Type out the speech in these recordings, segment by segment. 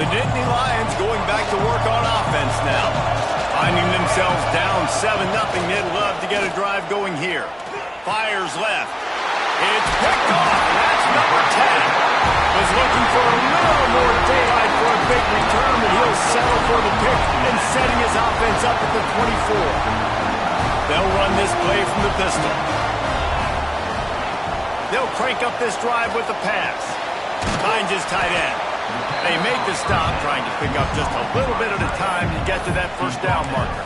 The Nittany Lions going back to work on offense now. Finding themselves down 7-0, they'd love to get a drive going here. Fires left. It's picked off, and that's number 10. Was looking for a little more daylight for a big return, but he'll settle for the pick and setting his offense up at the 24. They'll run this play from the pistol. They'll crank up this drive with the pass. Finds his tight end. They make the stop, trying to pick up just a little bit at a time to get to that first down marker.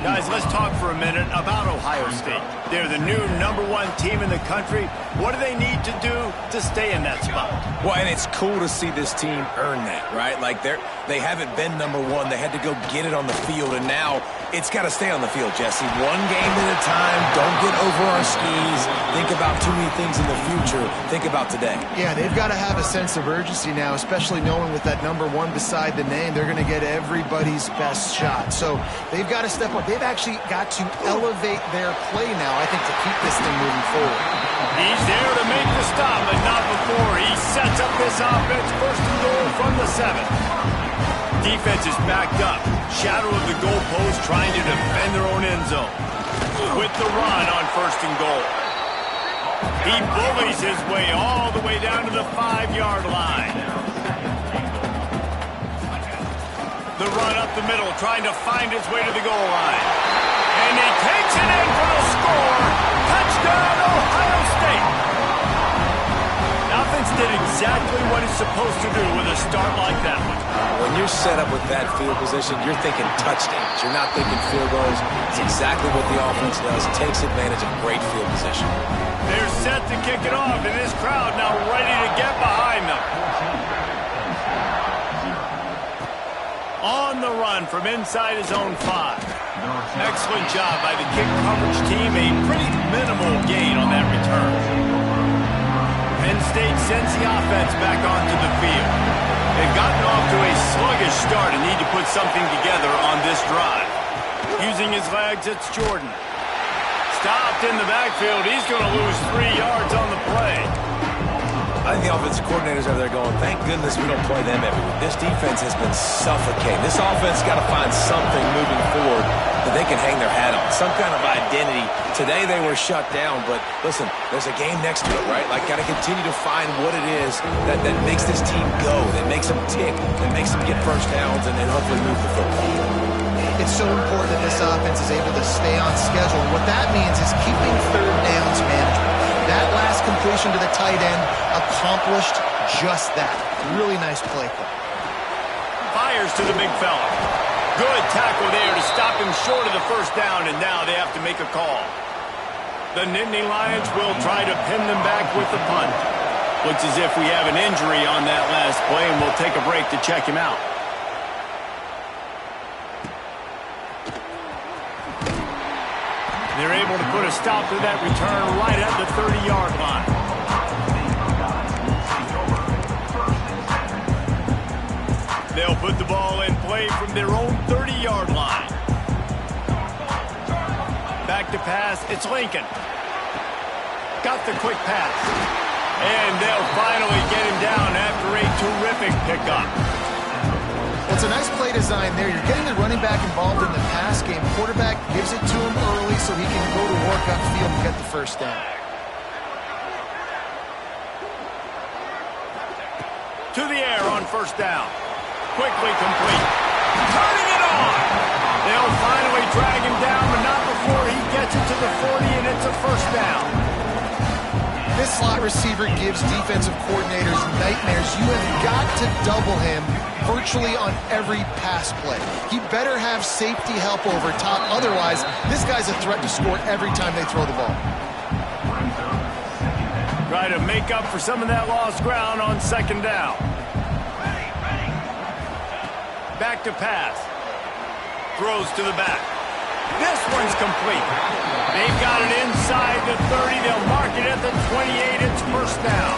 Guys, let's talk for a minute about Ohio State. They're the new #1 team in the country. What do they need to do to stay in that spot? Well, and it's cool to see this team earn that, right? Like they haven't been #1. They had to go get it on the field, and now it's got to stay on the field, Jesse. One game at a time. Don't get over our skis. Think about too many things in the future. Think about today. Yeah, they've got to have a sense of urgency now, especially knowing with that #1 beside the name, they're going to get everybody's best shot. So they've got to step up. They've actually got to elevate their play now, I think, to keep this thing moving forward. He's there to make the stop, but not before. He sets up this offense, first and goal from the 7. Defense is backed up. Shadow of the goalpost, trying to defend their own end zone. With the run on first and goal. He bullies his way all the way down to the 5-yard line. The run up the middle, trying to find his way to the goal line. And he takes it in for the score. Touchdown, Ohio State. Offense did exactly what it's supposed to do with a start like that one. When you're set up with that field position, you're thinking touchdowns. You're not thinking field goals. It's exactly what the offense does. Takes advantage of great field position. They're set to kick it off, and this crowd now ready to get behind them. On the run from inside his own 5. Excellent job by the kick coverage team. A pretty minimal gain on that return. Penn State sends the offense back onto the field. They've gotten off to a sluggish start and need to put something together on this drive. Using his legs, it's Jordan. Stopped in the backfield. He's going to lose 3 yards on the play. I think the offensive coordinators over there going, thank goodness we don't play them every week. This defense has been suffocating. This offense got to find something moving forward that they can hang their hat on, some kind of identity. Today they were shut down, but listen, there's a game next to it, right? Like, got to continue to find what it is that makes this team go, that makes them tick, that makes them get first downs, and then hopefully move the football. It's so important that this offense is able to stay on schedule. And what that means is keeping third downs manageable. That last completion to the tight end accomplished just that. Really nice play call. Fires to the big fella. Good tackle there to stop him short of the first down, and now they have to make a call. The Nittany Lions will try to pin them back with the punt. Looks as if we have an injury on that last play, and we'll take a break to check him out. They're able to put a stop to that return right at the 30-yard line. They'll put the ball in play from their own 30-yard line. Back to pass, it's Lincoln. Got the quick pass. And they'll finally get him down after a terrific pickup. Well, it's a nice play design there. You're getting the running back involved in the pass game. Quarterback gives it to him early so he can go to work upfield and get the first down. To the air on first down. Quickly complete. Turning it on. They'll finally drag him down, but not before he gets it to the 40, and it's a first down. This slot receiver gives defensive coordinators nightmares. You have got to double him virtually on every pass play. He better have safety help over top. Otherwise, this guy's a threat to score every time they throw the ball. Try to make up for some of that lost ground on second down. Back to pass. Throws to the back. This one's complete. They've got it inside the 30. They'll mark it at the 28. It's first down.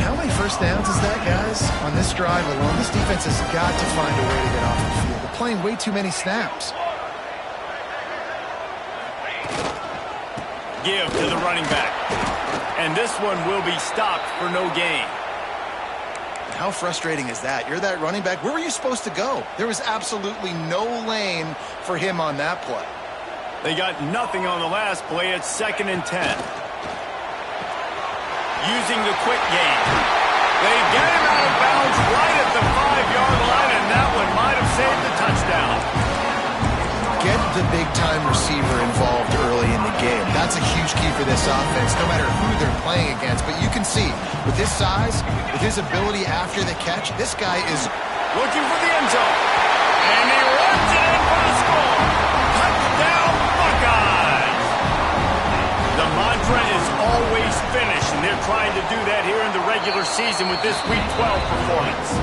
How many first downs is that, guys? On this drive alone, this defense has got to find a way to get off the field. They're playing way too many snaps. Give to the running back. And this one will be stopped for no gain. How frustrating is that? You're that running back. Where were you supposed to go? There was absolutely no lane for him on that play. They got nothing on the last play. It's 2nd and 10. Using the quick game. They get him out of bounds right at the 5-yard line, and that one might have saved the touchdown. Get the big-time receiver involved early in the game. That's a huge key for this offense, no matter who they're playing against. But you can see, with his size, with his ability after the catch, this guy is looking for the end zone. And he runs it in for the score. Touchdown, Buckeyes! The mantra is always finish, and they're trying to do that here in the regular season with this Week 12 performance.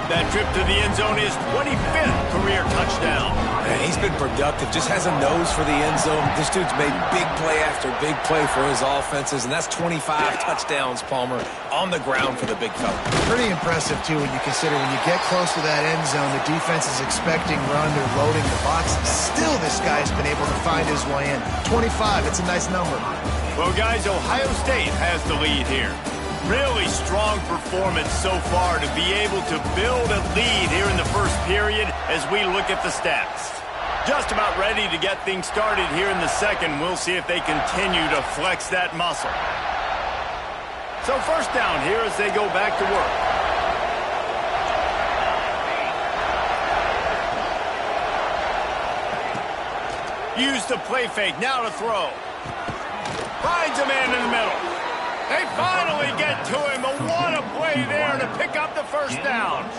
That trip to the end zone is 25th career touchdown. And he's been productive, just has a nose for the end zone. This dude's made big play after big play for his offenses, and that's 25 touchdowns, Palmer, on the ground for the big fella. Pretty impressive, too, when you consider when you get close to that end zone, the defense is expecting run, they're loading the box. Still, this guy's been able to find his way in. 25, it's a nice number. Well, guys, Ohio State has the lead here. Really strong performance so far to be able to build a lead here in the first period as we look at the stats. Just about ready to get things started here in the second. We'll see if they continue to flex that muscle. So first down here as they go back to work. Use the play fake, now to throw. Finds a man in the middle. They finally get to him, but what a play there to pick up the first down.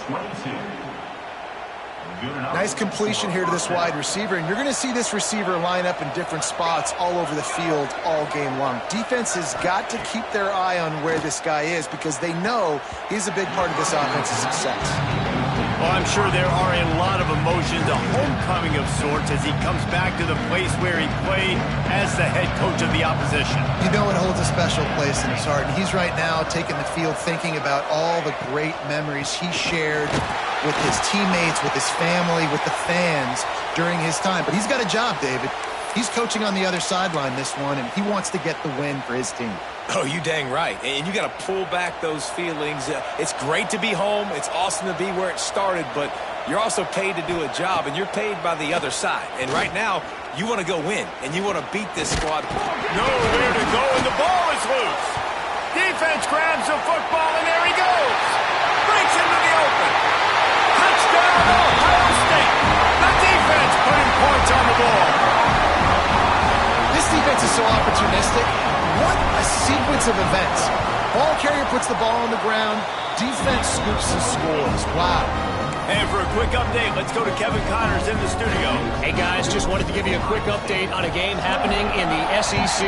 Nice completion here to this wide receiver, and you're going to see this receiver line up in different spots all over the field all game long. Defense has got to keep their eye on where this guy is because they know he's a big part of this offense's success. Well, I'm sure there are a lot of emotions, a homecoming of sorts as he comes back to the place where he played as the head coach of the opposition. You know it holds a special place in his heart, and he's right now taking the field thinking about all the great memories he shared with his teammates, with his family, with the fans during his time. But he's got a job, David. He's coaching on the other sideline this one, and he wants to get the win for his team. Oh, you dang right. And you got to pull back those feelings. It's great to be home. It's awesome to be where it started, but you're also paid to do a job, and you're paid by the other side. And right now, you want to go win, and you want to beat this squad. Nowhere to go, and the ball is loose. Defense grabs the football, and there he goes. Breaks into the open. Touchdown, Ohio State. The defense putting points on the ball. This defense is so opportunistic. What a sequence of events. Ball carrier puts the ball on the ground. Defense scoops and scores. Wow. And for a quick update, let's go to Kevin Connors in the studio. Hey, guys, just wanted to give you a quick update on a game happening in the SEC.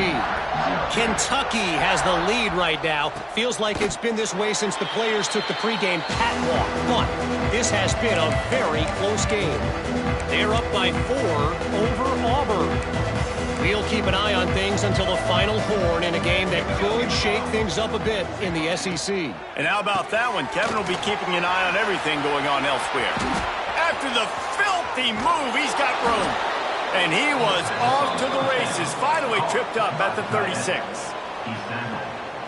Kentucky has the lead right now. Feels like it's been this way since the players took the pregame catwalk. But this has been a very close game. They're up by 4 over Auburn. We'll keep an eye on things until the final horn in a game that could shake things up a bit in the SEC. And how about that one? Kevin will be keeping an eye on everything going on elsewhere. After the filthy move, he's got room. And he was off to the races, finally tripped up at the 36.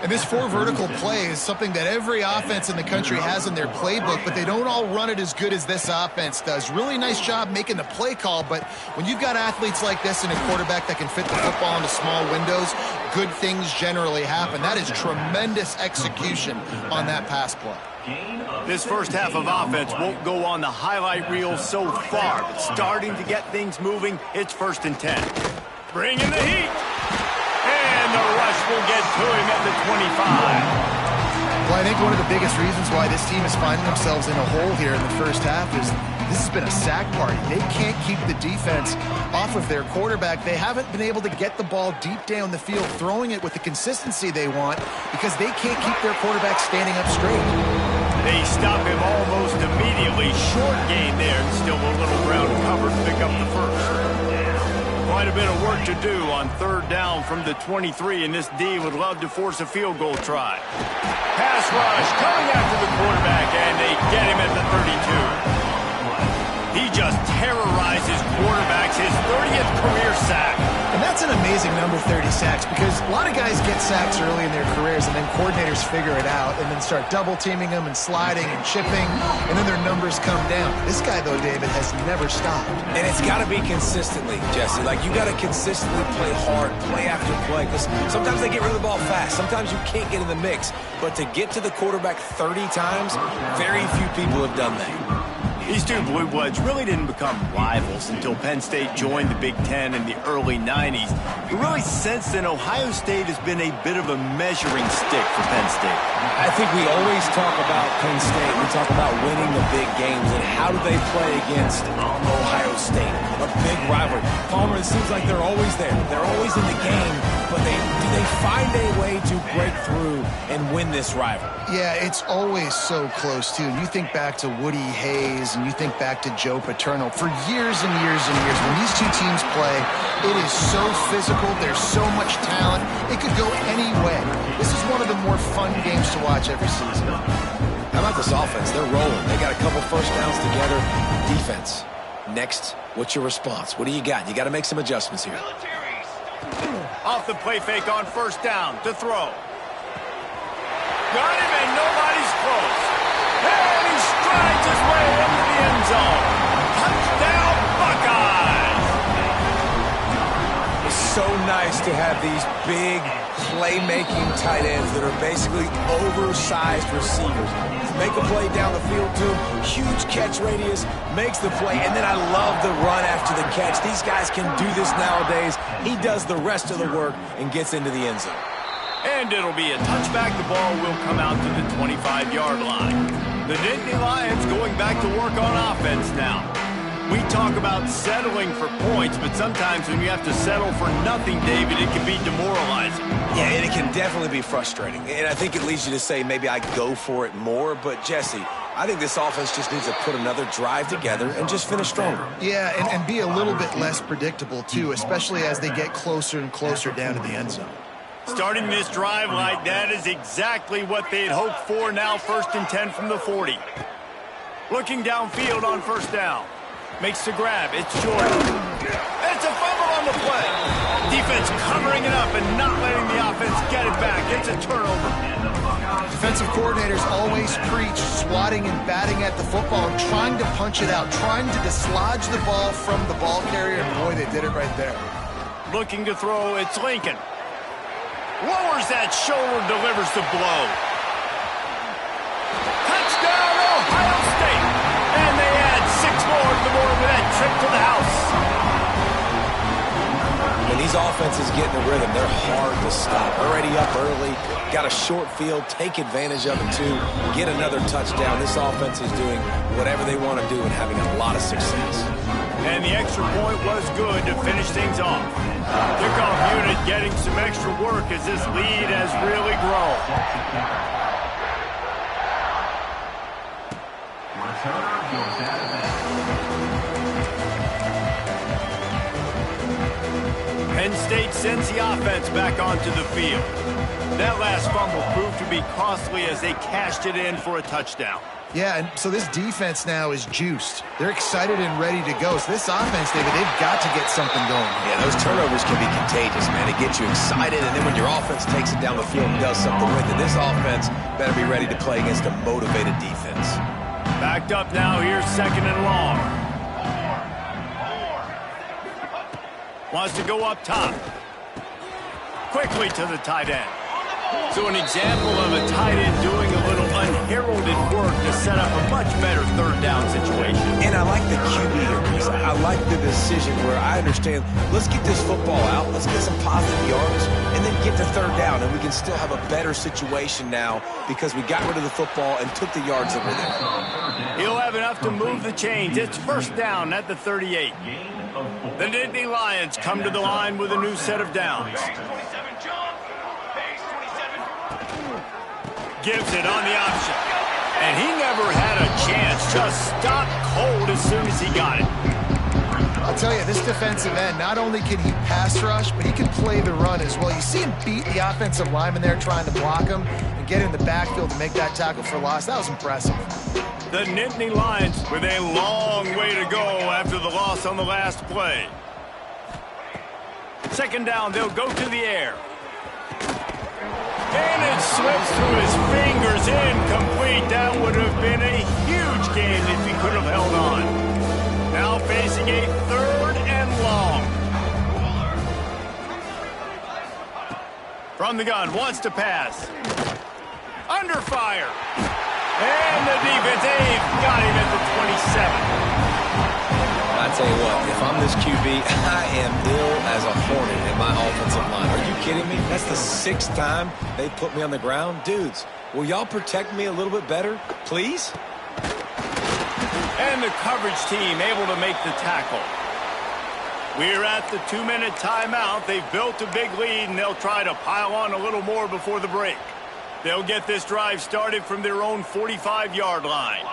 And this 4 vertical play is something that every offense in the country has in their playbook, but they don't all run it as good as this offense does. Really nice job making the play call, but when you've got athletes like this and a quarterback that can fit the football into small windows, good things generally happen. That is tremendous execution on that pass play. This first half of offense won't go on the highlight reel so far, but starting to get things moving, it's 1st and 10. Bring in the heat. And the rush will get to him at the 25. Well, I think one of the biggest reasons why this team is finding themselves in a hole here in the first half is this has been a sack party. They can't keep the defense off of their quarterback. They haven't been able to get the ball deep down the field, throwing it with the consistency they want because they can't keep their quarterback standing up straight. They stop him almost immediately. Short gain there, and still a little ground covered to pick up the first. Quite a bit of work to do on 3rd down from the 23, and this D would love to force a field goal try. Pass rush coming after the quarterback, and they get him at the 32. He just terrorizes quarterbacks, his 30th career sack. And That's an amazing number, 30 sacks, because a lot of guys get sacks early in their careers, and then coordinators figure it out and then start double-teaming them and sliding and chipping, and then their numbers come down. This guy, though, David, has never stopped. And it's got to be consistently, Jesse. Like, you got to consistently play hard, play after play, because sometimes they get rid of the ball fast. Sometimes you can't get in the mix. But to get to the quarterback 30 times, very few people have done that. These two Blue Bloods really didn't become rivals until Penn State joined the Big Ten in the early 90s. But really, since then, Ohio State has been a bit of a measuring stick for Penn State. I think we always talk about Penn State. We talk about winning the big games, and how do they play against Ohio State? A big rivalry. Palmer, it seems like they're always there. They're always in the game, but do they find a way to break through and win this rivalry? Yeah, it's always so close, too. You think back to Woody Hayes, and you think back to Joe Paterno. For years and years and years, when these two teams play, it is so physical. There's so much talent. It could go any way. This is one of the more fun games to watch every season. How about this offense? They're rolling. They got a couple first downs together. Defense. Next, what's your response? What do you got? You got to make some adjustments here. Off the play fake on first down to throw. Got him, and nobody's close. And he strides his way into the end zone. Touchdown, Buckeyes! It's so nice to have these big, playmaking tight ends that are basically oversized receivers. Make a play down the field to him, huge catch radius, makes the play, and then I love the run after the catch. These guys can do this nowadays. He does the rest of the work and gets into the end zone. And it'll be a touchback. The ball will come out to the 25-yard line. The Nittany Lions going back to work on offense now. We talk about settling for points, but sometimes when you have to settle for nothing, David, it can be demoralizing. Yeah, and it can definitely be frustrating. And I think it leads you to say maybe I go for it more. But, Jesse, I think this offense just needs to put another drive together and just finish stronger. Yeah, and be a little bit less predictable, too, especially as they get closer and closer down to the end zone. Starting this drive like that is exactly what they had hoped for. Now 1st and 10 from the 40. Looking downfield on first down. Makes the grab. It's Jordan. It's a fumble on the play. Defense covering it up and not letting the offense get it back. It's a turnover. Defensive coordinators always preach swatting and batting at the football and trying to punch it out, trying to dislodge the ball from the ball carrier, and boy, they did it right there. Looking to throw, it's Lincoln. Lowers that shoulder, delivers the blow. Touchdown, Ohio State. And they add 6 more to the board with that trip to the house. When these offenses get in the rhythm, they're hard to stop. Already up early, got a short field, take advantage of it too, get another touchdown. This offense is doing whatever they want to do and having a lot of success. And the extra point was good to finish things off. Kickoff unit getting some extra work as this lead has really grown. Penn State sends the offense back onto the field. That last fumble proved to be costly as they cashed it in for a touchdown. Yeah, and so this defense now is juiced. They're excited and ready to go. So this offense, David, they've got to get something going. Yeah, those turnovers can be contagious, man. It gets you excited, and then when your offense takes it down the field and does something with it, this offense better be ready to play against a motivated defense. Backed up now, here's 2nd and long. Wants to go up top. Quickly to the tight end. So an example of a tight end doing a little unheralded work to set up a much better 3rd down situation. And I like the QB here, because I like the decision where I understand, let's get this football out, let's get some positive yards, and then get to 3rd down, and we can still have a better situation now because we got rid of the football and took the yards that were there. He'll have enough to move the chains. It's 1st down at the 38. The Nittany Lions come to the line with a new set of downs. Gives it on the option. And he never had a chance. Just stopped cold as soon as he got it. I'll tell you, this defensive end, not only can he pass rush, but he can play the run as well. You see him beat the offensive lineman there trying to block him and get in the backfield to make that tackle for loss. That was impressive. The Nittany Lions with a long way to go after the loss on the last play. Second down, they'll go to the air. And it slips through his fingers, incomplete. That would have been a huge gain if he could have held on. Now facing a 3rd and long. From the gun, wants to pass. Under fire. And the defense, they've got him at the 27. I tell you what, if I'm this QB, I am ill as a hornet in my offensive line. Are you kidding me? That's the 6th time they put me on the ground. Dudes, will y'all protect me a little bit better, please? And the coverage team able to make the tackle. We're at the 2-minute timeout. They've built a big lead, and they'll try to pile on a little more before the break. They'll get this drive started from their own 45-yard line.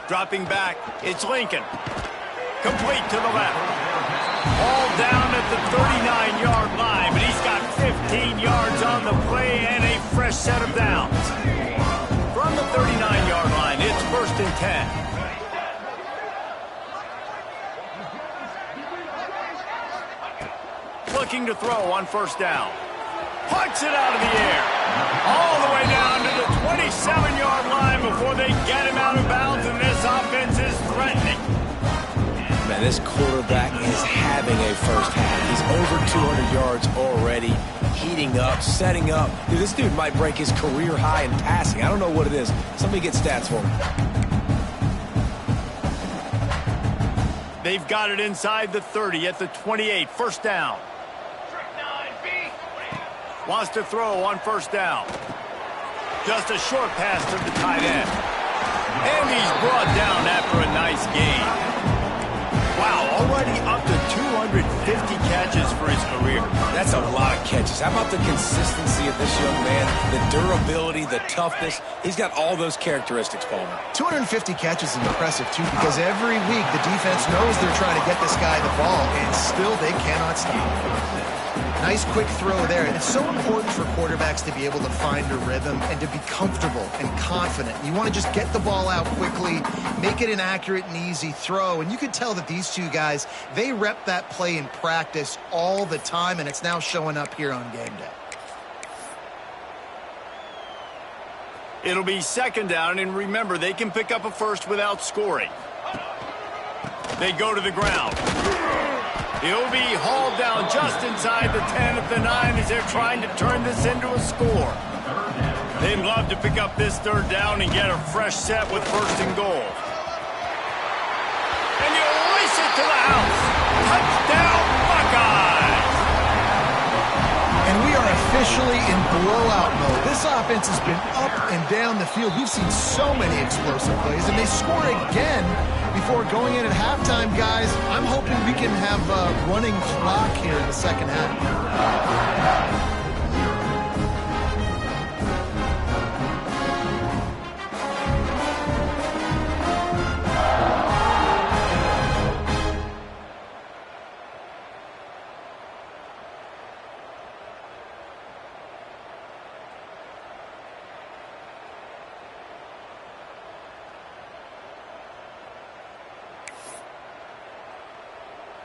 Dropping back, it's Lincoln. Complete to the left. All down at the 39-yard line, but he's got 15 yards on the play and a fresh set of downs. From the 39-yard line, it's 1st and 10. Looking to throw on 1st down. Punts it out of the air. All the way down to the 27-yard line before they get him out of bounds, and this offense is threatening. Man, this quarterback is having a first half. He's over 200 yards already, heating up, setting up. Dude, this dude might break his career high in passing. I don't know what it is. Somebody get stats for me. They've got it inside the 30 at the 28. 1st down. Wants to throw on 1st down. Just a short pass to the tight end. And he's brought down after a nice gain. Wow, already up to 250 catches for his career. That's a lot of catches. How about the consistency of this young man? The durability, the toughness. He's got all those characteristics, Palmer. 250 catches is impressive, too, because every week the defense knows they're trying to get this guy the ball, and still they cannot stop him. Nice quick throw there. And it's so important for quarterbacks to be able to find a rhythm and to be comfortable and confident. You want to just get the ball out quickly, make it an accurate and easy throw. And you can tell that these two guys, they rep that play in practice all the time, and it's now showing up here on game day. It'll be 2nd down, and remember, they can pick up a first without scoring. They go to the ground. He'll be hauled down just inside the 10 at the 9 as they're trying to turn this into a score. They'd love to pick up this 3rd down and get a fresh set with 1st and goal. And you race it to the house. Touchdown, Buckeyes! And we are officially in blowout mode. This offense has been up and down the field. We've seen so many explosive plays, and they score again before going in at halftime, guys. I'm hoping we can have a running clock here in the 2nd half.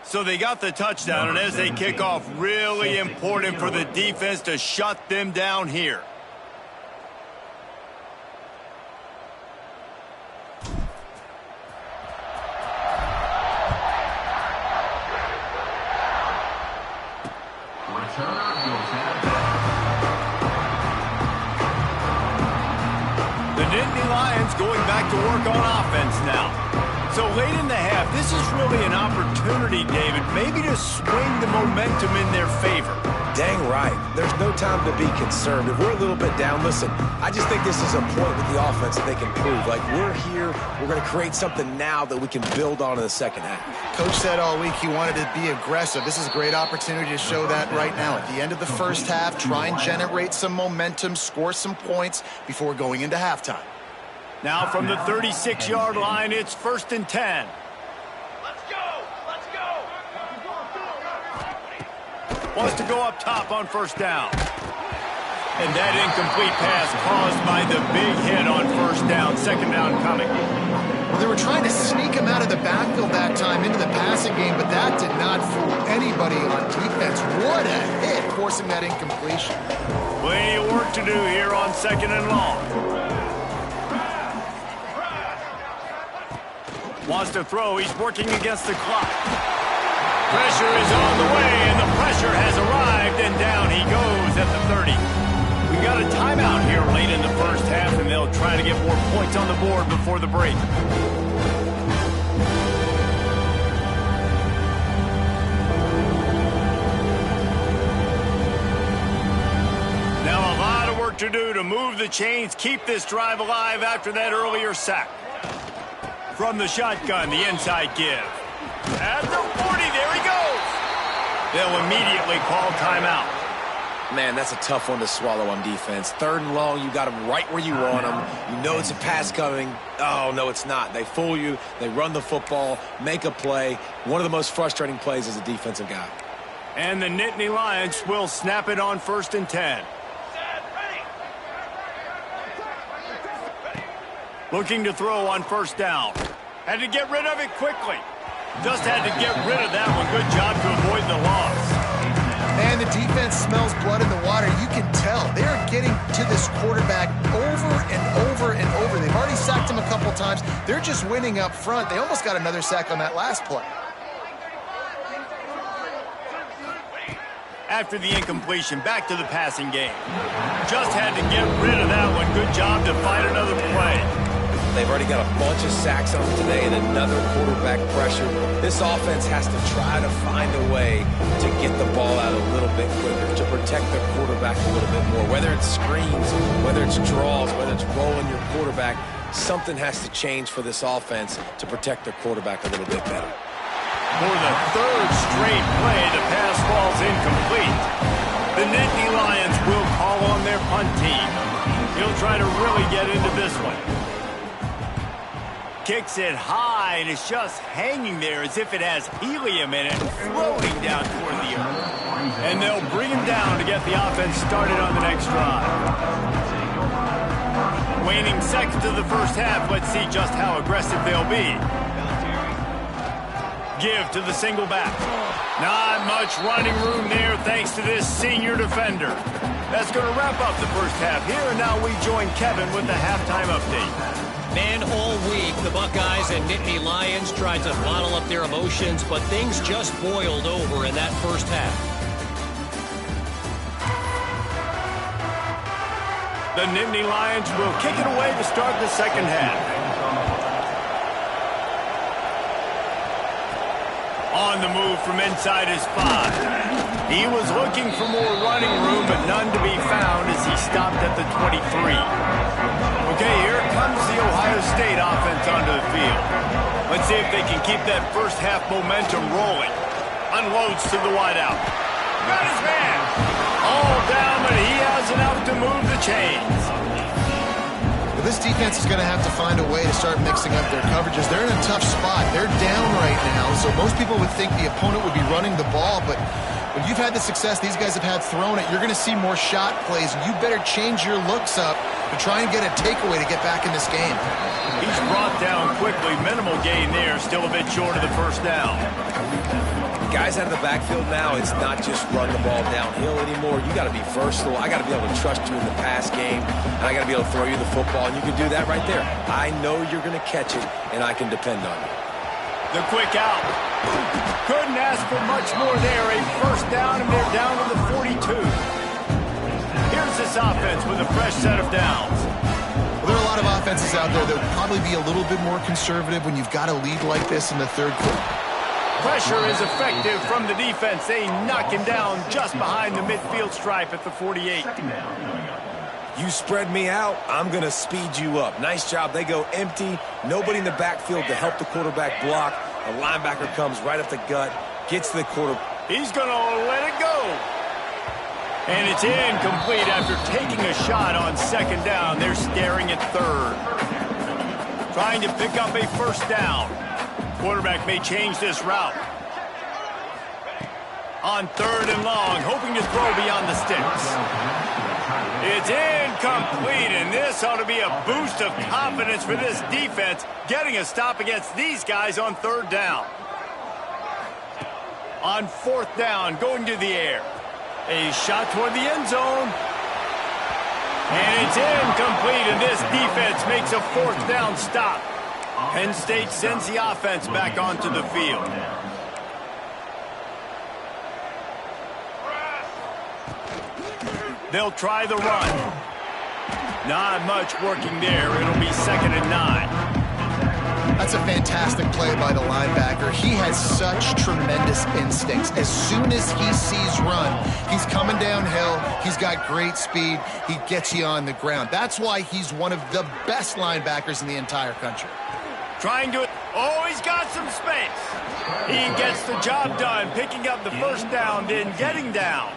So they got the touchdown, and as they kick off, really important for the defense to shut them down here. The Nittany Lions going back to work on offense now. So late in the half, this is really an opportunity, David, maybe to swing the momentum in their favor. Dang right. There's no time to be conservative. We're a little bit down. Listen, I just think this is a point with the offense that they can prove. Like, we're here. We're going to create something now that we can build on in the 2nd half. Coach said all week he wanted to be aggressive. This is a great opportunity to show that right now. At the end of the 1st half, try and generate some momentum, score some points before going into halftime. Now from the 36-yard line, it's 1st and 10. Let's go! Let's go! Wants to go up top on 1st down. And that incomplete pass caused by the big hit on first down, second down coming. Well, they were trying to sneak him out of the backfield that time into the passing game, but that did not fool anybody on defense. What a hit, forcing that incompletion. Plenty of work to do here on second and long. Wants to throw. He's working against the clock. Pressure is on the way, and the pressure has arrived, and down he goes at the 30. We got a timeout here late in the first half, and they'll try to get more points on the board before the break. Now a lot of work to do to move the chains, keep this drive alive after that earlier sack. From the shotgun, the inside give. At the 40, there he goes. They'll immediately call timeout. Man, that's a tough one to swallow on defense. Third and long, you got them right where you want them. You know it's a pass coming. Oh, no, it's not. They fool you. They run the football, make a play. One of the most frustrating plays as a defensive guy. And the Nittany Lions will snap it on 1st and 10. Looking to throw on first down. Had to get rid of it quickly. Just had to get rid of that one. Good job to avoid the loss. And the defense smells blood in the water. You can tell they're getting to this quarterback over and over and over. They've already sacked him a couple times. They're just winning up front. They almost got another sack on that last play. After the incompletion, back to the passing game. Just had to get rid of that one. Good job to find another play. They've already got a bunch of sacks on them today and another quarterback pressure. This offense has to try to find a way to get the ball out a little bit quicker, to protect their quarterback a little bit more. Whether it's screens, whether it's draws, whether it's rolling your quarterback, something has to change for this offense to protect their quarterback a little bit better. For the third straight play, the pass falls incomplete. The Nittany Lions will call on their punt team. He'll try to really get into this one. Kicks it high, and it's just hanging there as if it has helium in it, floating down toward the earth. And they'll bring him down to get the offense started on the next drive. Waning seconds to the first half, let's see just how aggressive they'll be. Give to the single back. Not much running room there thanks to this senior defender. That's going to wrap up the first half here, and now we join Kevin with the halftime update. Man, all week, the Buckeyes and Nittany Lions tried to bottle up their emotions, but things just boiled over in that first half. The Nittany Lions will kick it away to start the second half. On the move from inside his 5. He was looking for more running room, but none to be found as he stopped at the 23. Okay, here comes the Ohio State offense onto the field. Let's see if they can keep that first half momentum rolling. Unloads to the wideout. Got his man. All down, but he has enough to move the chains. Well, this defense is going to have to find a way to start mixing up their coverages. They're in a tough spot. They're down right now, so most people would think the opponent would be running the ball, but when you've had the success these guys have had throwing it, you're going to see more shot plays, and you better change your looks up to try and get a takeaway to get back in this game. He's brought down quickly. Minimal gain there. Still a bit short of the first down. Guys out of the backfield now, it's not just run the ball downhill anymore. You got to be versatile. I got to be able to trust you in the pass game, and I got to be able to throw you the football, and you can do that right there. I know you're going to catch it, and I can depend on you. The quick out. Couldn't ask for much more there. A first down, and they're down to the 42. Here's this offense with a fresh set of downs. Well, there are a lot of offenses out there that would probably be a little bit more conservative when you've got a lead like this in the third quarter. Pressure is effective from the defense. They knock him down just behind the midfield stripe at the 48. You spread me out, I'm going to speed you up. Nice job. They go empty. Nobody in the backfield to help the quarterback block. The linebacker comes right up the gut, gets to the quarterback. He's going to let it go. And it's incomplete after taking a shot on second down. They're staring at third. Trying to pick up a first down. Quarterback may change this route. On third and long, hoping to throw beyond the sticks. It's incomplete, and this ought to be a boost of confidence for this defense, getting a stop against these guys on third down. On fourth down, going to the air. A shot toward the end zone. And it's incomplete, and this defense makes a fourth down stop. Penn State sends the offense back onto the field. They'll try the run. Not much working there. It'll be 2nd and 9. That's a fantastic play by the linebacker. He has such tremendous instincts. As soon as he sees run, he's coming downhill. He's got great speed. He gets you on the ground. That's why he's one of the best linebackers in the entire country. Trying to... Oh, he's got some space. He gets the job done, picking up the first down, then getting down.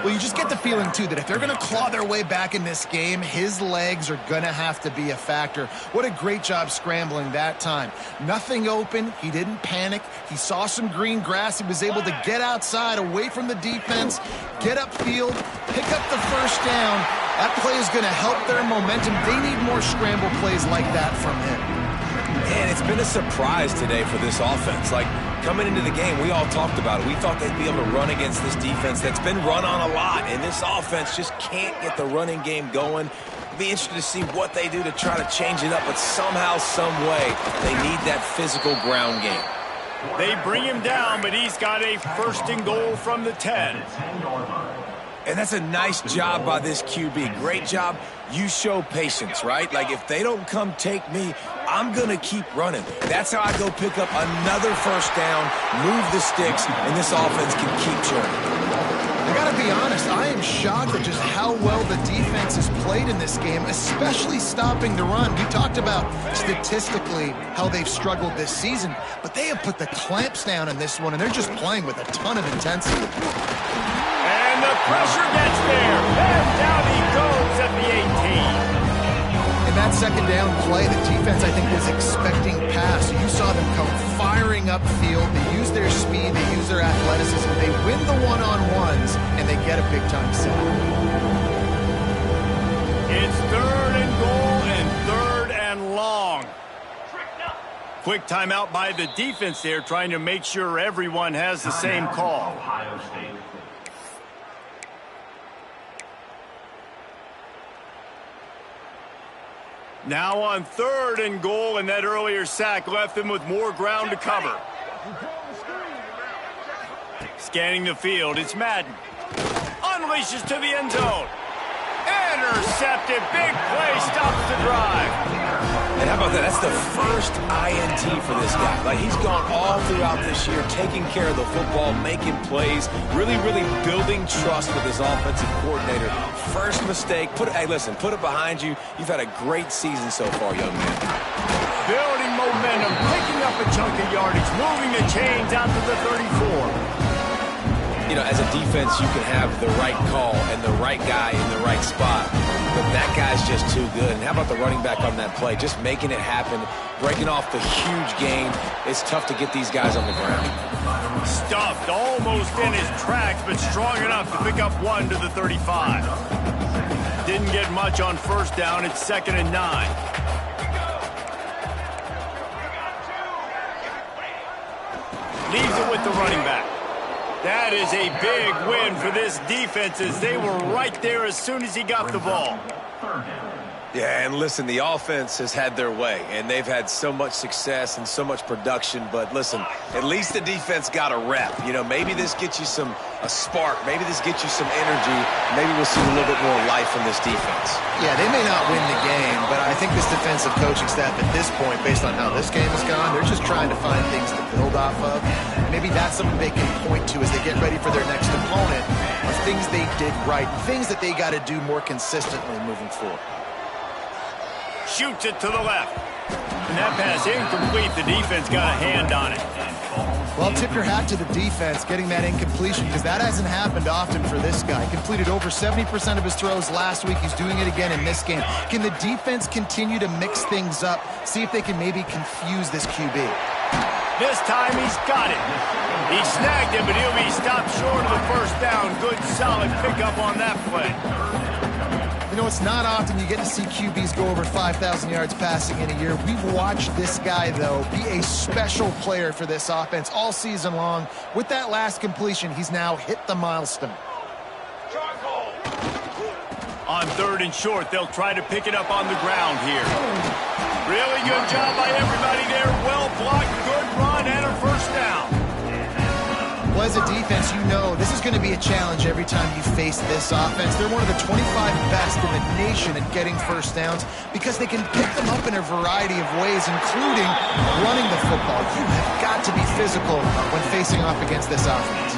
Well, you just get the feeling, too, that if they're going to claw their way back in this game, his legs are going to have to be a factor. What a great job scrambling that time. Nothing open. He didn't panic. He saw some green grass. He was able to get outside, away from the defense, get upfield, pick up the first down. That play is going to help their momentum. They need more scramble plays like that from him. And it's been a surprise today for this offense. Like, coming into the game, we all talked about it. We thought they'd be able to run against this defense that's been run on a lot, and this offense just can't get the running game going. It'll be interesting to see what they do to try to change it up, but somehow, some way, they need that physical ground game. They bring him down, but he's got a 1st and goal from the 10. And that's a nice job by this QB. Great job. You show patience, right? Like, if they don't come take me, I'm going to keep running. That's how I go pick up another first down, move the sticks, and this offense can keep churning. I got to be honest, I am shocked at just how well the defense has played in this game, especially stopping the run. We talked about statistically how they've struggled this season, but they have put the clamps down in this one, and they're just playing with a ton of intensity. And the pressure gets there. And down he goes at the 18. In that 2nd down play, the defense, I think, was expecting pass. You saw them come firing upfield. They use their speed. They use their athleticism. They win the one-on-ones, and they get a big-time sack. It's 3rd and goal and 3rd and long. Quick timeout by the defense there, trying to make sure everyone has the same call. Now on 3rd and goal, and that earlier sack left them with more ground to cover. Scanning the field, it's Madden. Unleashes to the end zone. Intercepted, big play, stops the drive. And how about that? That's the first INT for this guy. Like, he's gone all throughout this year, taking care of the football, making plays, really building trust with his offensive coordinator. First mistake, hey, listen, put it behind you. You've had a great season so far, young man. Building momentum, picking up a chunk of yardage, moving the chains out to the 34. You know, as a defense, you can have the right call and the right guy in the right spot, but that guy's just too good. And how about the running back on that play? Just making it happen, breaking off the huge gain. It's tough to get these guys on the ground. Stuffed almost in his tracks, but strong enough to pick up 1 to the 35. Didn't get much on first down. It's 2nd and 9. Leaves it with the running back. That is a big win for this defense, as they were right there as soon as he got the ball. Yeah, and listen, the offense has had their way, and they've had so much success and so much production. But listen, at least the defense got a rep. You know, maybe this gets you a spark. Maybe this gets you some energy. Maybe we'll see a little bit more life from this defense. Yeah, they may not win the game, but I think this defensive coaching staff at this point, based on how this game has gone, they're just trying to find things to build off of. Maybe that's something they can point to as they get ready for their next opponent, of things they did right, things that they got to do more consistently moving forward. Shoots it to the left. And that pass incomplete. The defense got a hand on it. Well, tip your hat to the defense getting that incompletion, because that hasn't happened often for this guy. He completed over 70% of his throws last week. He's doing it again in this game. Can the defense continue to mix things up, see if they can maybe confuse this QB? This time he's got it. He snagged it, but he'll be stopped short of the first down. Good, solid pickup on that play. You know, it's not often you get to see QBs go over 5,000 yards passing in a year. We've watched this guy, though, be a special player for this offense all season long. With that last completion, he's now hit the milestone. On 3rd and short, they'll try to pick it up on the ground here. Really good job by everybody there. Well blocked, good run, and a first down. Well, as a defense, you know this is going to be a challenge every time you face this offense. They're one of the 25 best in the nation at getting first downs because they can pick them up in a variety of ways, including running the football. You have got to be physical when facing off against this offense.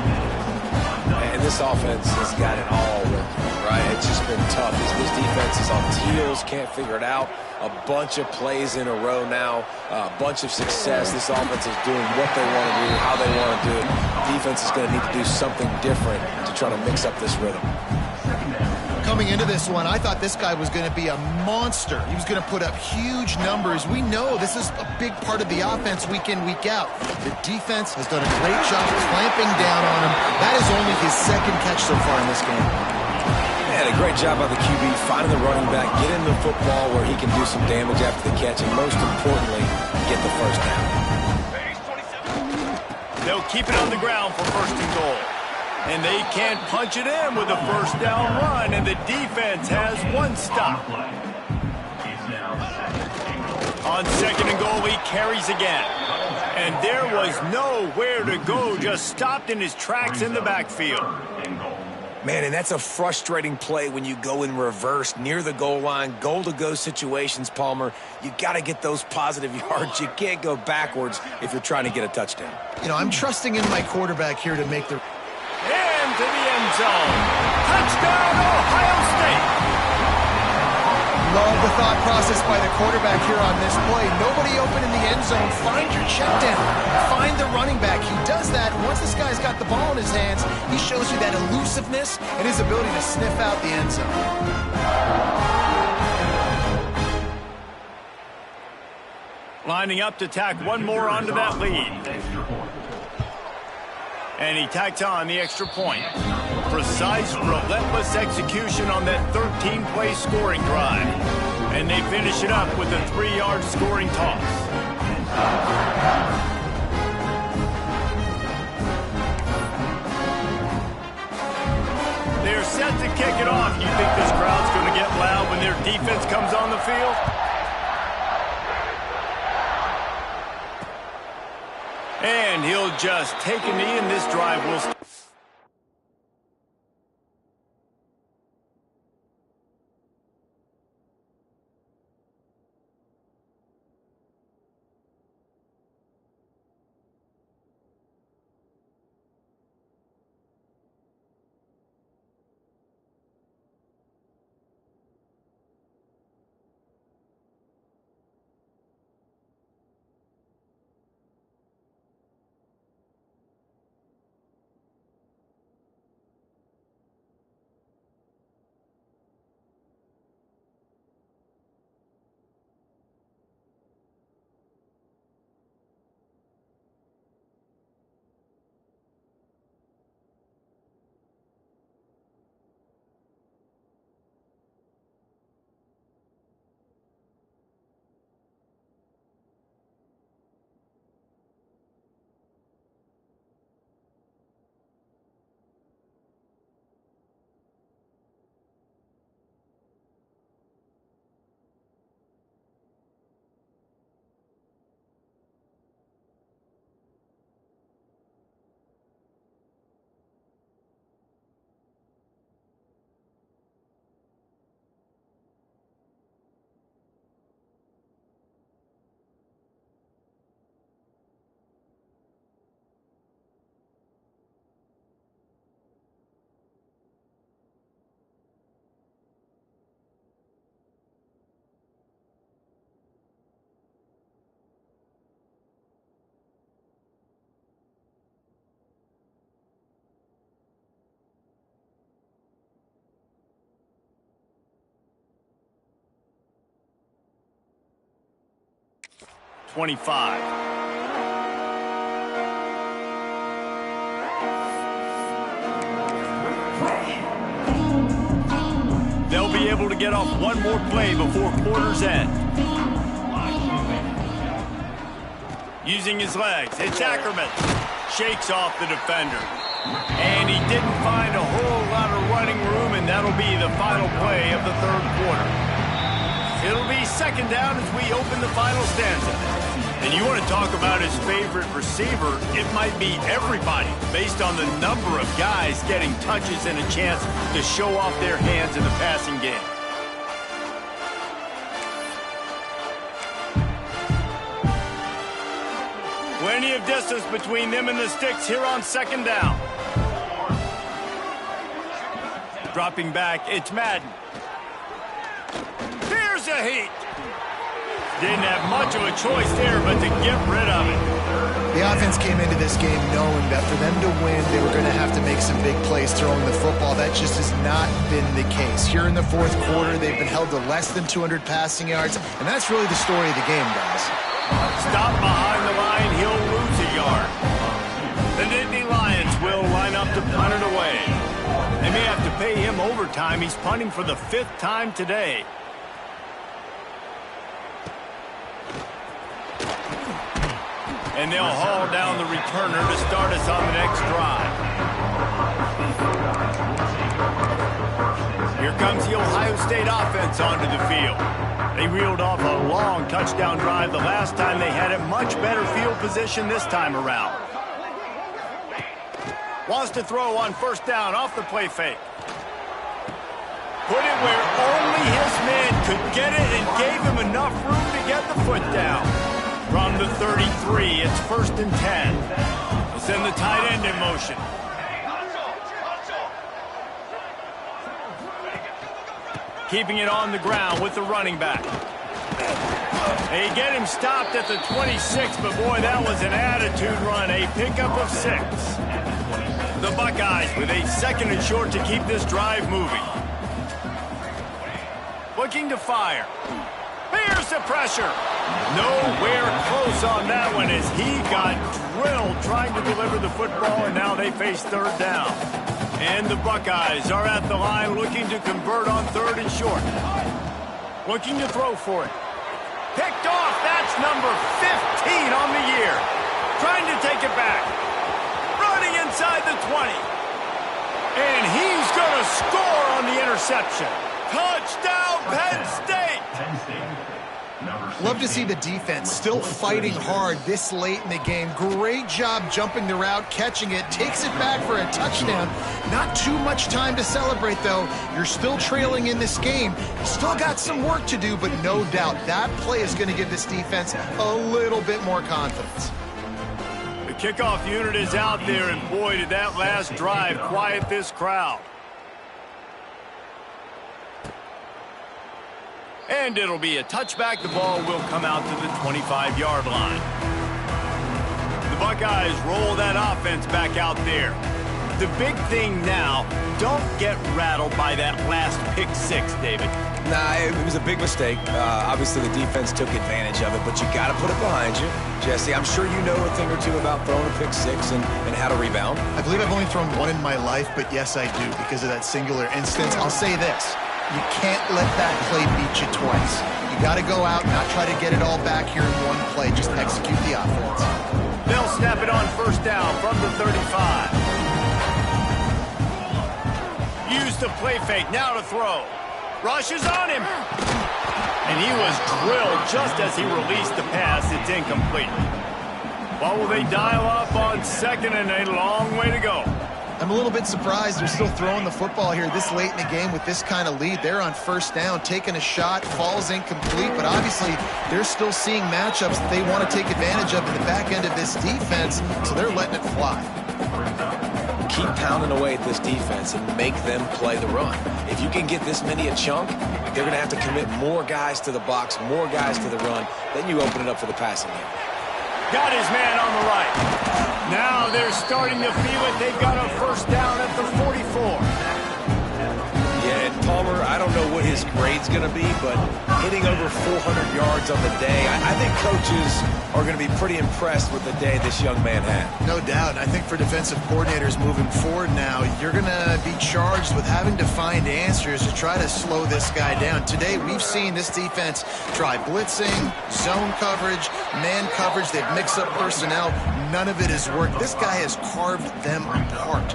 And this offense has got it all with them, right? It's just been tough. This defense is on heels, can't figure it out. A bunch of plays in a row now, a bunch of success. This offense is doing what they want to do, how they want to do it. Defense is going to need to do something different to try to mix up this rhythm. Coming into this one, I thought this guy was going to be a monster. He was going to put up huge numbers. We know this is a big part of the offense week in, week out. The defense has done a great job clamping down on him. That is only his 2nd catch so far in this game. And a great job by the QB finding the running back, getting the football where he can do some damage after the catch, and most importantly, get the first down. They'll keep it on the ground for 1st and goal. And they can't punch it in with a first down run, and the defense has 1 stop. On 2nd and goal, he carries again. And there was nowhere to go, just stopped in his tracks in the backfield. Man, and that's a frustrating play when you go in reverse near the goal line, goal-to-go situations, Palmer. You got to get those positive yards. You can't go backwards if you're trying to get a touchdown. You know, I'm trusting in my quarterback here to make the... Into the end zone. Touchdown, Ohio State. Love the thought process by the quarterback here on this play. Nobody open in the end zone. Find your check down. Find the running back. He does that. Once this guy's got the ball in his hands, he shows you that elusiveness and his ability to sniff out the end zone. Lining up to tack one more onto that lead. And he tacks on the extra point. Precise, relentless execution on that 13-play scoring drive. And they finish it up with a 3-yard scoring toss. They're set to kick it off. You think this crowd's going to get loud when their defense comes on the field? And he'll just take a knee, and this drive will... .25. They'll be be able to get off one more play before quarter's end. Using his legs, it's Ackerman. Shakes off the defender. And he didn't find a whole lot of running room, and that'll be the final play of the third quarter. It'll be second down as we open the final stanza. And you want to talk about his favorite receiver, it might be everybody, based on the number of guys getting touches and a chance to show off their hands in the passing game. Plenty of distance between them and the sticks here on second down. Dropping back, it's Madden. Here's a heat. Didn't have much of a choice there, but to get rid of it. The offense came into this game knowing that for them to win, they were going to have to make some big plays throwing the football. That just has not been the case. Here in the fourth quarter, they've been held to less than 200 passing yards, and that's really the story of the game, guys. Stop behind the line, he'll lose a yard. The Nittany Lions will line up to punt it away. They may have to pay him overtime. He's punting for the 5th time today. And they'll haul down the returner to start us on the next drive. Here comes the Ohio State offense onto the field. They reeled off a long touchdown drive the last time. They had a much better field position this time around. Wants to throw on first down off the play fake. Put it where only his man could get it and gave him enough room to get the foot down. From the 33, it's 1st and 10. They'll send the tight end in motion. Keeping it on the ground with the running back. They get him stopped at the 26, but boy, that was an attitude run. A pickup of 6. The Buckeyes with a 2nd and short to keep this drive moving. Looking to fire. Here's the pressure. Nowhere close on that one as he got drilled trying to deliver the football, and now they face 3rd down. And the Buckeyes are at the line looking to convert on 3rd and short. Looking to throw for it. Picked off. That's number 15 on the year. Trying to take it back. Running inside the 20. And he's going to score on the interception. Touchdown, Penn State! Love to see the defense still fighting hard this late in the game. Great job jumping the route, catching it, takes it back for a touchdown. Not too much time to celebrate, though. You're still trailing in this game. Still got some work to do, but no doubt that play is going to give this defense a little bit more confidence. The kickoff unit is out there, and boy, did that last drive quiet this crowd. And it'll be a touchback. The ball will come out to the 25-yard line. The Buckeyes roll that offense back out there. The big thing now, don't get rattled by that last pick 6, David. Nah, it was a big mistake. Obviously, the defense took advantage of it, but you got to put it behind you. Jesse, I'm sure you know a thing or two about throwing a pick 6 and how to rebound. I believe I've only thrown one in my life, but yes, I do because of that singular instance. I'll say this. You can't let that play beat you twice. You got to go out, not try to get it all back here in one play. Just execute the offense. They'll snap it on first down from the 35. Use the play fake, now to throw. Rushes on him. And he was drilled just as he released the pass. It's incomplete. What will they dial up on 2nd and a long way to go? I'm a little bit surprised they're still throwing the football here this late in the game with this kind of lead. They're on first down, taking a shot, falls incomplete, but obviously they're still seeing matchups that they want to take advantage of in the back end of this defense, so they're letting it fly. Keep pounding away at this defense and make them play the run. If you can get this many a chunk, they're going to have to commit more guys to the box, more guys to the run. Then you open it up for the passing game. Got his man on the right. Now they're starting to feel it. They've got a first down at the 44. Yeah, and Palmer, I I don't know what his grade's going to be, but hitting over 400 yards on the day, I think coaches are going to be pretty impressed with the day this young man had. No doubt. I think for defensive coordinators moving forward now, you're going to be charged with having to find answers to try to slow this guy down. Today, we've seen this defense try blitzing, zone coverage, man coverage. They've mixed up personnel. None of it has worked. This guy has carved them apart.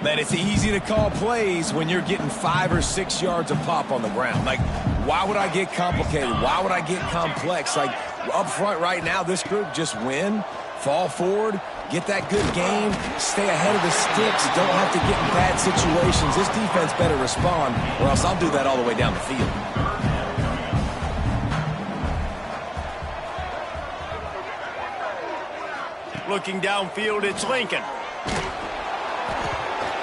Man, it's easy to call plays when you're getting 5 or 6 yards of pop on the ground. Like, why would I get complicated? Why would I get complex? Like, up front right now, this group just win, fall forward, get that good game, stay ahead of the sticks, don't have to get in bad situations. This defense better respond, or else I'll do that all the way down the field. Looking downfield, it's Lincoln.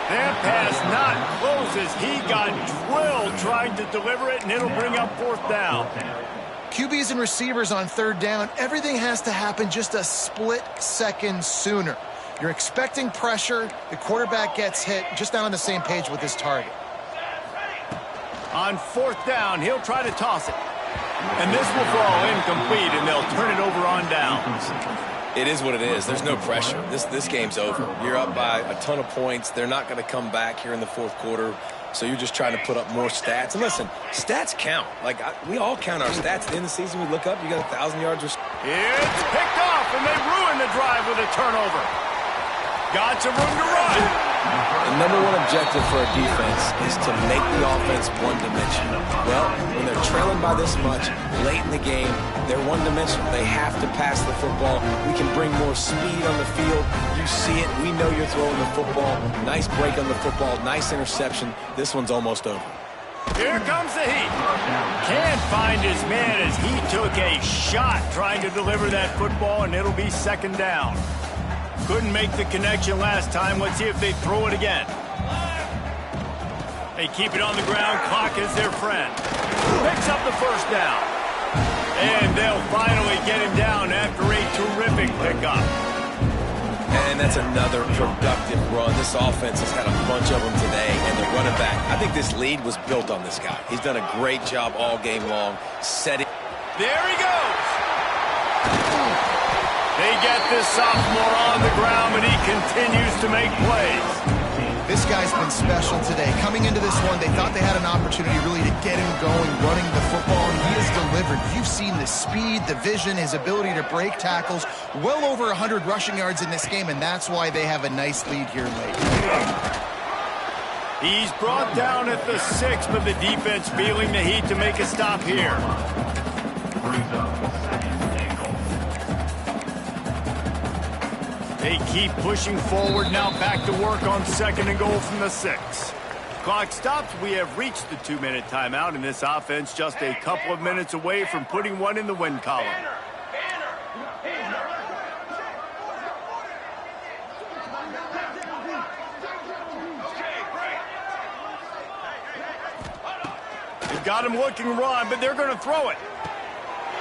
That pass not close as he got drilled trying to deliver it, and it'll bring up 4th down. QBs and receivers on 3rd down, everything has to happen just a split second sooner. You're expecting pressure, the quarterback gets hit, just not on the same page with his target. On 4th down, he'll try to toss it. And this will fall incomplete, and they'll turn it over on downs. It is what it is. There's no pressure. This game's over. You're up by a ton of points. They're not going to come back here in the 4th quarter, so you're just trying to put up more stats. And listen, stats count. Like, we all count our stats. At the end of the season, we look up, you got 1,000 yards. It's picked off, and they ruin the drive with a turnover. Got some room to run. The number one objective for a defense is to make the offense one-dimensional. Well, when they're trailing by this much late in the game, they're one-dimensional. They have to pass the football. We can bring more speed on the field. You see it. We know you're throwing the football. Nice break on the football. Nice interception. This one's almost over. Here comes the heat. Can't find his man as he took a shot trying to deliver that football, and it'll be 2nd down. Couldn't make the connection last time. Let's see if they throw it again. They keep it on the ground. Clock is their friend. Picks up the 1st down. And they'll finally get him down after a terrific pickup. And that's another productive run. This offense has had a bunch of them today, and they're running back. I think this lead was built on this guy. He's done a great job all game long. Setting. There he goes. They get this sophomore on the ground, but he continues to make plays. This guy's been special today. Coming into this one, they thought they had an opportunity really to get him going, running the football, and he has delivered. You've seen the speed, the vision, his ability to break tackles. Well over 100 rushing yards in this game, and that's why they have a nice lead here late. He's brought down at the 6, but the defense feeling the heat to make a stop here. They keep pushing forward, now back to work on 2nd and goal from the 6. Clock stops. We have reached the 2-minute timeout, and this offense just a couple of minutes away from putting one in the win column. They've got him looking run, but they're going to throw it.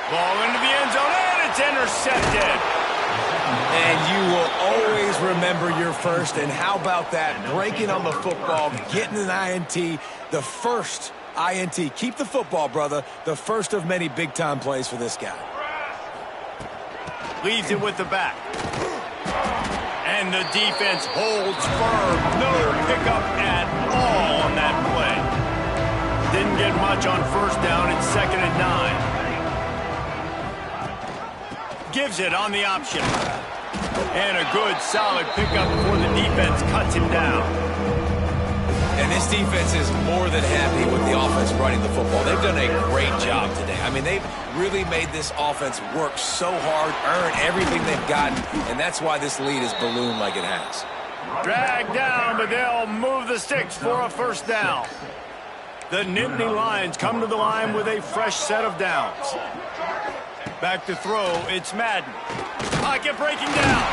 Ball into the end zone, and it's intercepted. And you will always remember your first. And how about that? Breaking on the football, getting an INT, the first INT. Keep the football, brother. The first of many big-time plays for this guy. Leaves it with the back. And the defense holds firm. No pickup at all on that play. Didn't get much on 1st down. It's 2nd and 9. Gives it on the option. And a good, solid pickup before the defense cuts him down. And this defense is more than happy with the offense running the football. They've done a great job today. I mean, they've really made this offense work so hard, earn everything they've gotten, and that's why this lead is ballooned like it has. Dragged down, but they'll move the sticks for a 1st down. The Nittany Lions come to the line with a fresh set of downs. Back to throw, it's Madden. Pocket breaking down.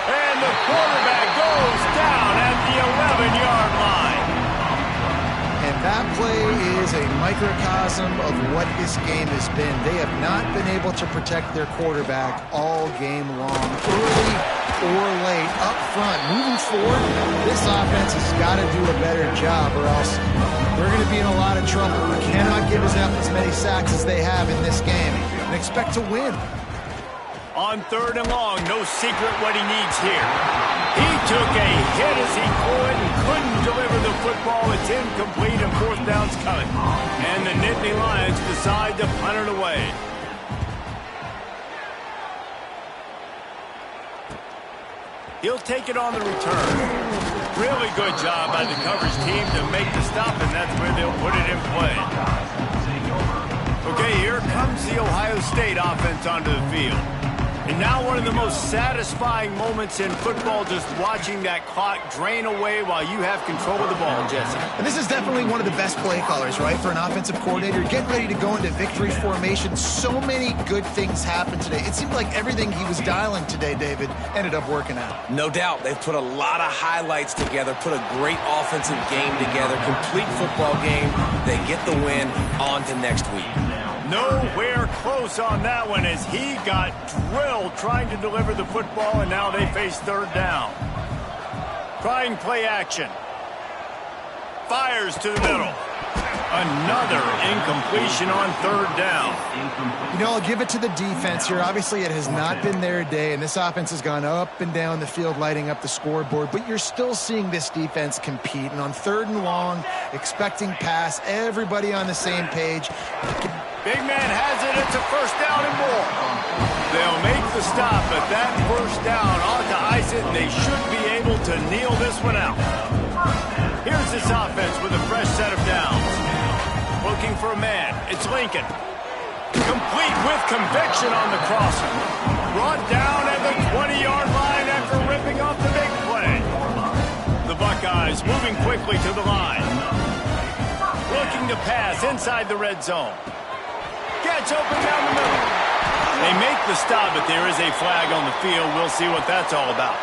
And the quarterback goes down at the 11-yard line. And that play is a microcosm of what this game has been. They have not been able to protect their quarterback all game long. Early, or late up front. Moving forward, this offense has got to do a better job or else they're going to be in a lot of trouble. We cannot give us up as many sacks as they have in this game and expect to win. On 3rd and long, no secret what he needs here. He took a hit as he could and couldn't deliver the football. It's incomplete and 4th down's coming. And the Nittany Lions decide to punt it away. He'll take it on the return. Really good job by the coverage team to make the stop, and that's where they'll put it in play. Okay, here comes the Ohio State offense onto the field. And now one of the most satisfying moments in football, just watching that clock drain away while you have control of the ball, Jesse. And this is definitely one of the best play callers, right, for an offensive coordinator. Getting ready to go into victory formation. So many good things happened today. It seemed like everything he was dialing today, David, ended up working out. No doubt. They've put a lot of highlights together, put a great offensive game together, complete football game. They get the win. On to next week. Nowhere close on that one as he got drilled trying to deliver the football, and now they face 3rd down. Trying play action. Fires to the middle. Another incompletion on 3rd down. You know, I'll give it to the defense here. Obviously, it has not been their day, and this offense has gone up and down the field lighting up the scoreboard, but you're still seeing this defense compete. And on 3rd and long, expecting pass, everybody on the same page. Big man has it. It's a 1st down and more. They'll make the stop, but that 1st down ought to ice it, and they should be able to kneel this one out. Here's this offense with a fresh set of downs. Looking for a man. It's Lincoln. Complete with conviction on the crosser. Brought down at the 20-yard line after ripping off the big play. The Buckeyes moving quickly to the line. Looking to pass inside the red zone. Gets open down the middle. They make the stop, but there is a flag on the field. We'll see what that's all about.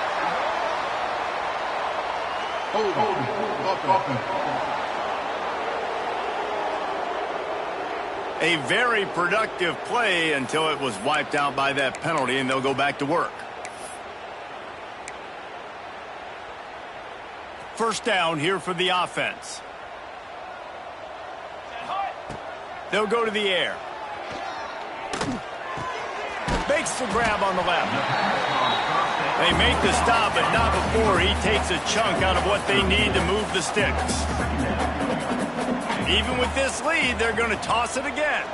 A very productive play until it was wiped out by that penalty, and they'll go back to work. 1st down here for the offense. They'll go to the air. Makes the grab on the left. They make the stop, but not before he takes a chunk out of what they need to move the sticks. Even with this lead, they're going to toss it again.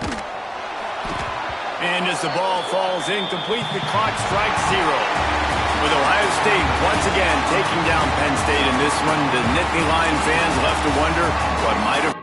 And as the ball falls incomplete, the clock strikes 0. With Ohio State once again taking down Penn State in this one, the Nittany Lion fans left to wonder what might have